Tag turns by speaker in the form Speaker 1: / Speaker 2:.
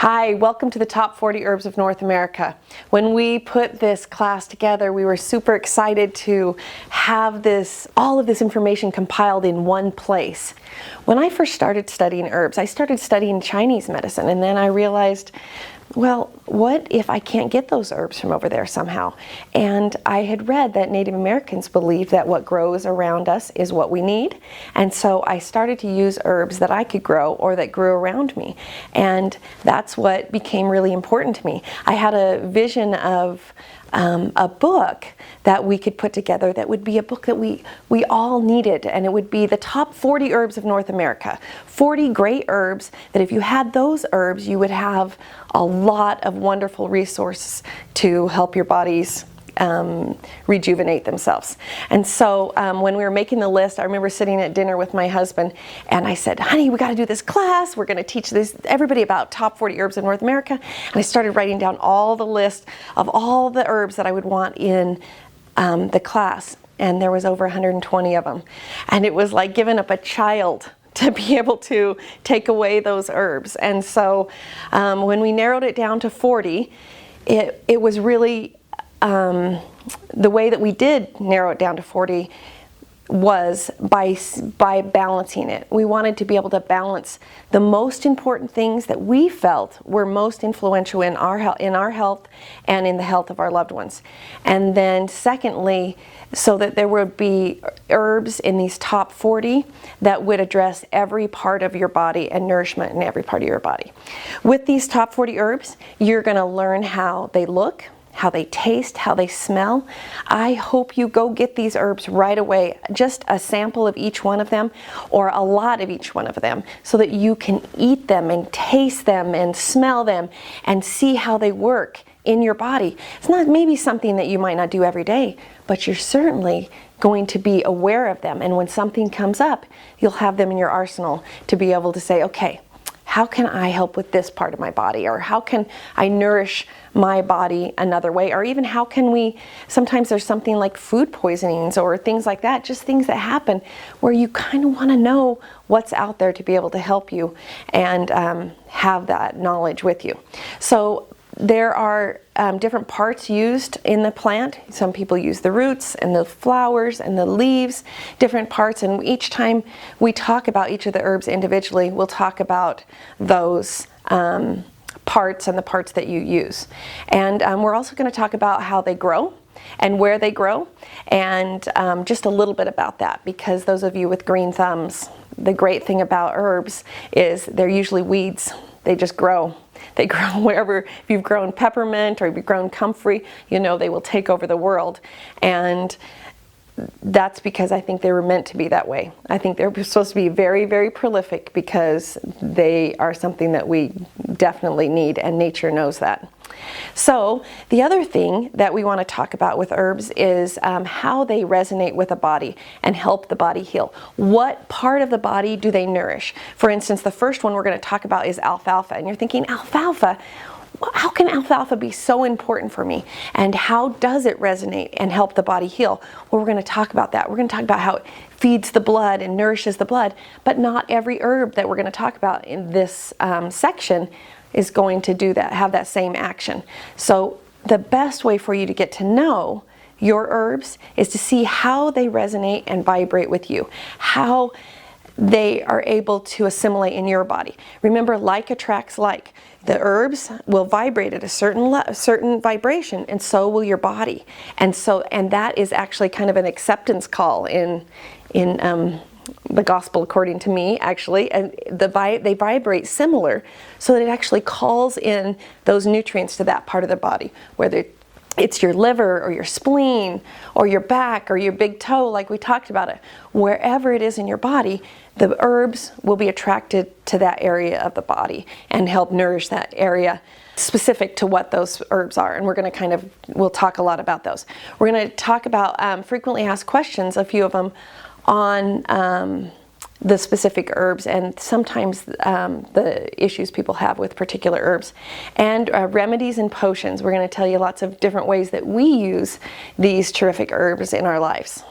Speaker 1: Hi, welcome to the Top 40 Herbs of North America. When we put this class together, we were super excited to have all of this information compiled in one place. When I first started studying herbs, I started studying Chinese medicine, and then I realized, well, what if I can't get those herbs from over there somehow? And I had read that Native Americans believe that what grows around us is what we need. And so I started to use herbs that I could grow or that grew around me. And that's what became really important to me. I had a vision of a book that we could put together that would be a book that we all needed, and it would be the top 40 herbs of North America. 40 great herbs that if you had those herbs, you would have a lot of wonderful resources to help your bodies rejuvenate themselves. And so when we were making the list, I remember sitting at dinner with my husband, and I said, honey, we got to do this class. We're going to teach everybody about top 40 herbs in North America. And I started writing down all the list of all the herbs that I would want in the class. And there was over 120 of them. And it was like giving up a child to be able to take away those herbs. And so when we narrowed it down to 40, it was really the way that we did narrow it down to 40 was by balancing it. We wanted to be able to balance the most important things that we felt were most influential in our health and in the health of our loved ones. And then secondly, so that there would be herbs in these top 40 that would address every part of your body and nourishment in every part of your body. With these top 40 herbs, you're going to learn how they look, how they taste, how they smell. I hope you go get these herbs right away, just a sample of each one of them or a lot of each one of them, so that you can eat them and taste them and smell them and see how they work in your body. It's not maybe something that you might not do every day, but you're certainly going to be aware of them. And when something comes up, you'll have them in your arsenal to be able to say, okay, how can I help with this part of my body? Or how can I nourish my body another way? Or even how can sometimes there's something like food poisonings or things like that, just things that happen where you kind of want to know what's out there to be able to help you and have that knowledge with you. So there are different parts used in the plant. Some people use the roots and the flowers and the leaves, different parts. And each time we talk about each of the herbs individually, we'll talk about those parts and the parts that you use. And we're also going to talk about how they grow and where they grow, and just a little bit about that, because those of you with green thumbs, the great thing about herbs is they're usually weeds. They just grow. They grow wherever. If you've grown peppermint or if you've grown comfrey, you know they will take over the world. And that's because I think they were meant to be that way. I think they're supposed to be very, very prolific because they are something that we definitely need, and nature knows that. So the other thing that we want to talk about with herbs is how they resonate with the body and help the body heal. What part of the body do they nourish? For instance, the first one we're going to talk about is alfalfa. And you're thinking, alfalfa? How can alfalfa be so important for me? And how does it resonate and help the body heal? Well, we're going to talk about that. We're going to talk about how it feeds the blood and nourishes the blood. But not every herb that we're going to talk about in this section is going to do that, have that same action. So the best way for you to get to know your herbs is to see how they resonate and vibrate with you, how they are able to assimilate in your body. Remember, like attracts like. The herbs will vibrate at a certain vibration, and so will your body. And that is actually kind of an acceptance call in the gospel, according to me, actually. And they vibrate similar, so that it actually calls in those nutrients to that part of the body, whether it's your liver or your spleen or your back or your big toe, like we talked about it. Wherever it is in your body, the herbs will be attracted to that area of the body and help nourish that area specific to what those herbs are. And we're going to we'll talk a lot about those. We're going to talk about frequently asked questions, a few of them, on the specific herbs and sometimes the issues people have with particular herbs, and remedies and potions. We're going to tell you lots of different ways that we use these terrific herbs in our lives.